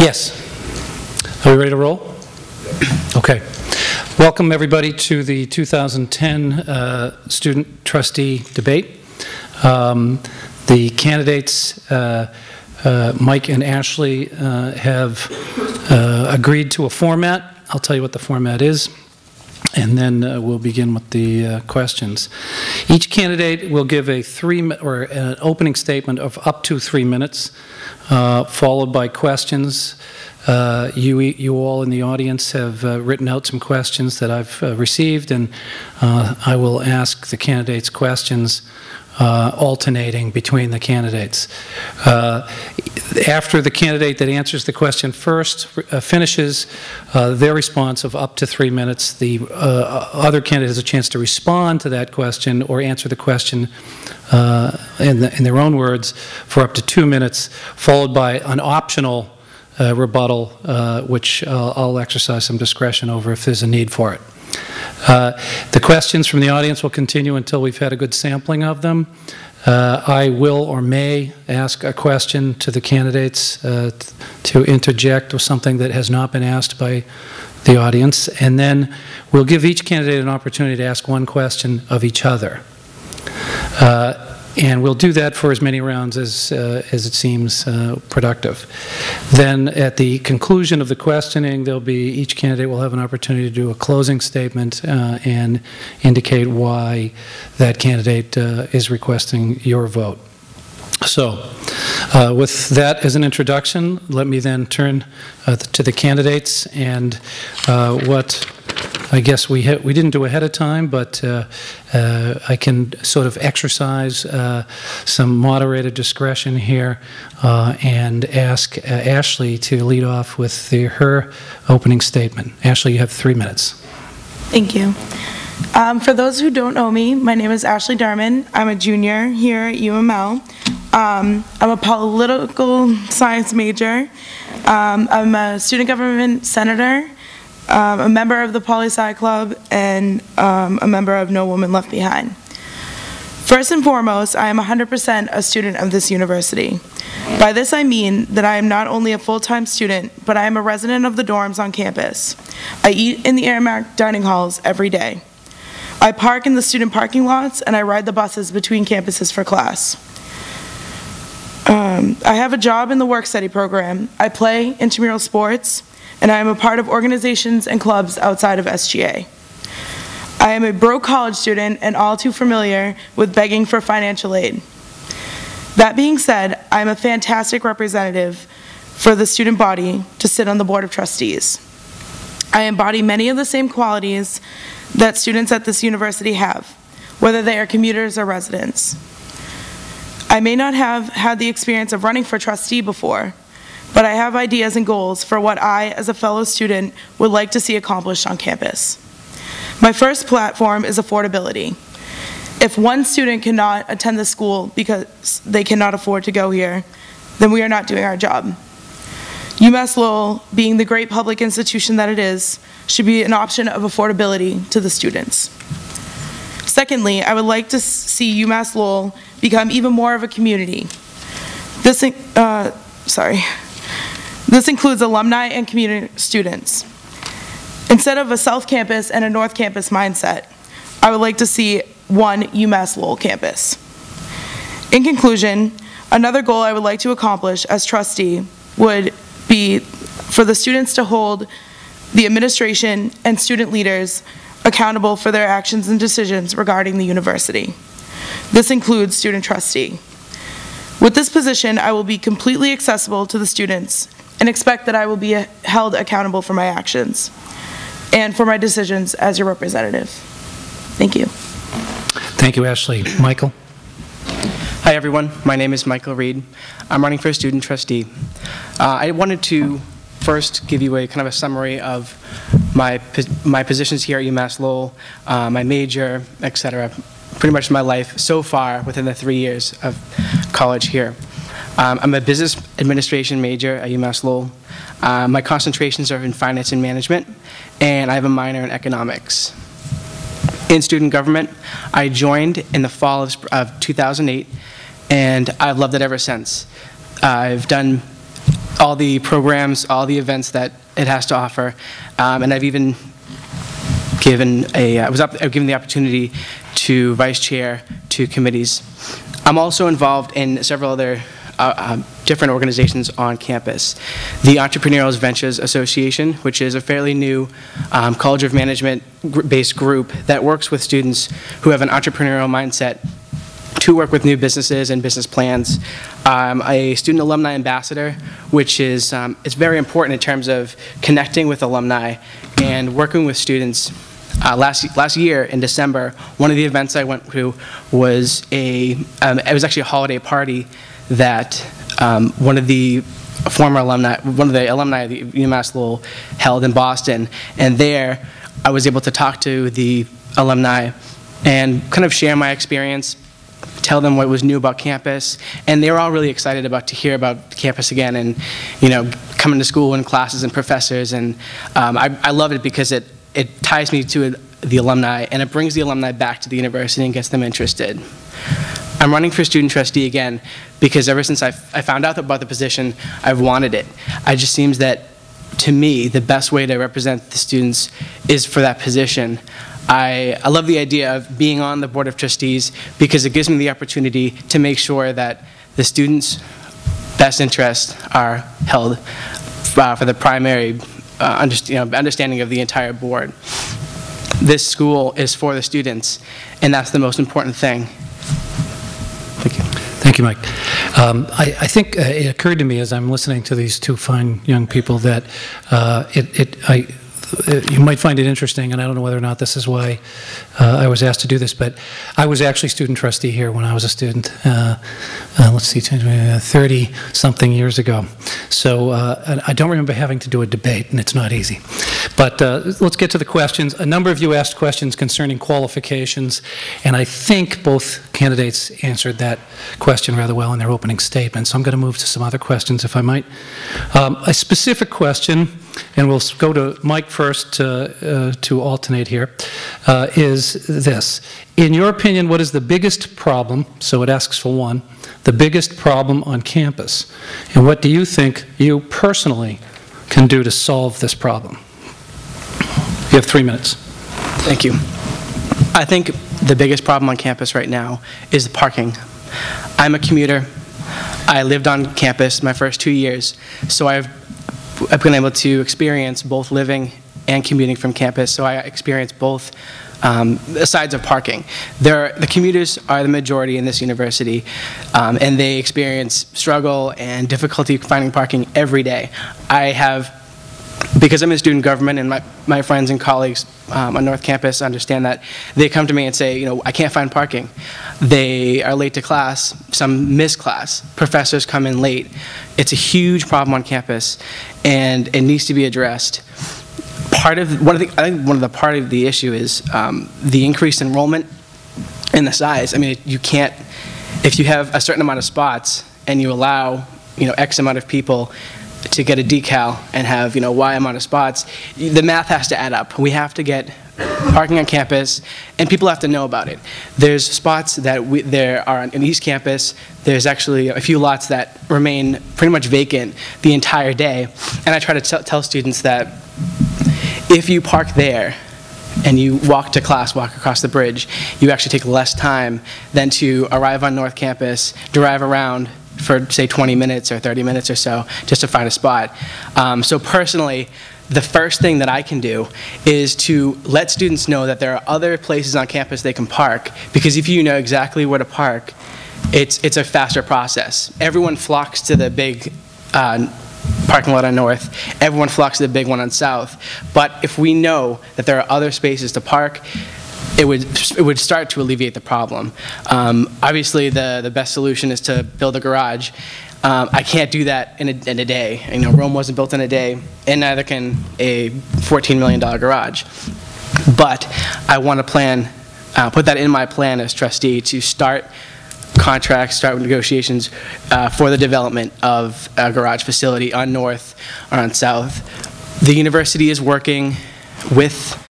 Yes. Are we ready to roll? Okay. Welcome, everybody, to the 2010 Student Trustee Debate. The candidates, Mike and Ashley, have agreed to a format. I'll tell you what the format is, and then we'll begin with the questions. Each candidate will give an opening statement of up to 3 minutes, followed by questions. You all in the audience have written out some questions that I've received, and I will ask the candidates questions alternating between the candidates. After the candidate that answers the question first finishes their response of up to 3 minutes, the other candidate has a chance to respond to that question or answer the question in their own words for up to 2 minutes, followed by an optional rebuttal, which I'll exercise some discretion over if there's a need for it. The questions from the audience will continue until we've had a good sampling of them. I will or may ask a question to the candidates to interject with something that has not been asked by the audience, and then we'll give each candidate an opportunity to ask one question of each other. And we'll do that for as many rounds as it seems productive. Then at the conclusion of the questioning, each candidate will have an opportunity to do a closing statement and indicate why that candidate is requesting your vote. So with that as an introduction, let me then turn to the candidates and what I guess we didn't do ahead of time, but I can sort of exercise some moderated discretion here and ask Ashley to lead off with her opening statement. Ashley, you have 3 minutes. Thank you. For those who don't know me, my name is Ashley Derman. I'm a junior here at UML. I'm a political science major. I'm a student government senator, a member of the Poli-Sci Club, and a member of No Woman Left Behind. First and foremost, I am 100% a student of this university. By this I mean that I am not only a full-time student, but I am a resident of the dorms on campus. I eat in the Airmark dining halls every day. I park in the student parking lots, and I ride the buses between campuses for class. I have a job in the work-study program. I play intramural sports, and I am a part of organizations and clubs outside of SGA. I am a broke college student and all too familiar with begging for financial aid. That being said, I am a fantastic representative for the student body to sit on the Board of Trustees. I embody many of the same qualities that students at this university have, whether they are commuters or residents. I may not have had the experience of running for trustee before, but I have ideas and goals for what I, as a fellow student, would like to see accomplished on campus. My first platform is affordability. If one student cannot attend the school because they cannot afford to go here, then we are not doing our job. UMass Lowell, being the great public institution that it is, should be an option of affordability to the students. Secondly, I would like to see UMass Lowell become even more of a community. This includes alumni and community students. Instead of a South Campus and a North Campus mindset, I would like to see one UMass Lowell campus. In conclusion, another goal I would like to accomplish as trustee would be for the students to hold the administration and student leaders accountable for their actions and decisions regarding the university. This includes student trustee. With this position, I will be completely accessible to the students and expect that I will be held accountable for my actions and for my decisions as your representative. Thank you. Thank you, Ashley. Michael? Hi, everyone. My name is Michael Reid. I'm running for student trustee. I wanted to first give you a kind of a summary of my positions here at UMass Lowell, my major, etc., pretty much my life so far within the 3 years of college here. I'm a business administration major at UMass Lowell. My concentrations are in finance and management, and I have a minor in economics. In student government, I joined in the fall of 2008, and I've loved it ever since. I've done all the programs, all the events that it has to offer, and I've even given I've given the opportunity to vice chair 2 committees. I'm also involved in several other different organizations on campus. The Entrepreneurial Ventures Association, which is a fairly new College of Management-based group that works with students who have an entrepreneurial mindset to work with new businesses and business plans. I'm a student alumni ambassador, which is it's very important in terms of connecting with alumni and working with students. Last year in December, one of the events I went to was it was actually a holiday party that one of the alumni of the UMass Lowell held in Boston, and there I was able to talk to the alumni and kind of share my experience, tell them what was new about campus, and they were all really excited to hear about campus again, and coming to school and classes and professors, and I love it because it ties me to the alumni, and it brings the alumni back to the university and gets them interested. I'm running for student trustee again because ever since I found out about the position, I've wanted it. It just seems that, to me, the best way to represent the students is for that position. I love the idea of being on the Board of Trustees because it gives me the opportunity to make sure that the students' best interests are held for the primary understanding of the entire board. This school is for the students, and that's the most important thing. Thank you. Thank you, Mike. I think it occurred to me as I'm listening to these 2 fine young people that you might find it interesting, and I don't know whether or not this is why I was asked to do this, but I was actually student trustee here when I was a student, let's see, 30-something years ago. So I don't remember having to do a debate, and it's not easy. But let's get to the questions. A number of you asked questions concerning qualifications, and I think both candidates answered that question rather well in their opening statement. So I'm going to move to some other questions, if I might. A specific question, and we'll go to Mike first to alternate here, is this. In your opinion, what is the biggest problem, so it asks for one, the biggest problem on campus? And what do you think you personally can do to solve this problem? You have 3 minutes. Thank you. I think the biggest problem on campus right now is the parking. I'm a commuter. I lived on campus my first 2 years, so I've been able to experience both living and commuting from campus, so I experience both sides of parking. The commuters are the majority in this university, and they experience struggle and difficulty finding parking every day. Because I'm in student government and my friends and colleagues on North Campus understand that, they come to me and say, I can't find parking. They are late to class, some miss class, professors come in late. It's a huge problem on campus, and it needs to be addressed. I think one of the part of the issue is the increased enrollment and the size. I mean, you can't, if you have a certain amount of spots and you allow, X amount of people to get a decal and have, Y amount of spots, the math has to add up. We have to get parking on campus, and people have to know about it. There's spots that there are in East Campus. There's actually a few lots that remain pretty much vacant the entire day, and I try to tell students that if you park there and you walk to class, walk across the bridge, you actually take less time than to arrive on North Campus, drive around for, say, 20 minutes or 30 minutes or so just to find a spot. So personally, the first thing that I can do is to let students know that there are other places on campus they can park, because if you know exactly where to park, it's a faster process. Everyone flocks to the big parking lot on North. Everyone flocks to the big one on South. But if we know that there are other spaces to park, it would start to alleviate the problem. Obviously, the best solution is to build a garage. I can't do that in a day. Rome wasn't built in a day, and neither can a $14 million garage. But I want to put that in my plan as trustee to start contracts, start negotiations for the development of a garage facility on North or on South. The university is working with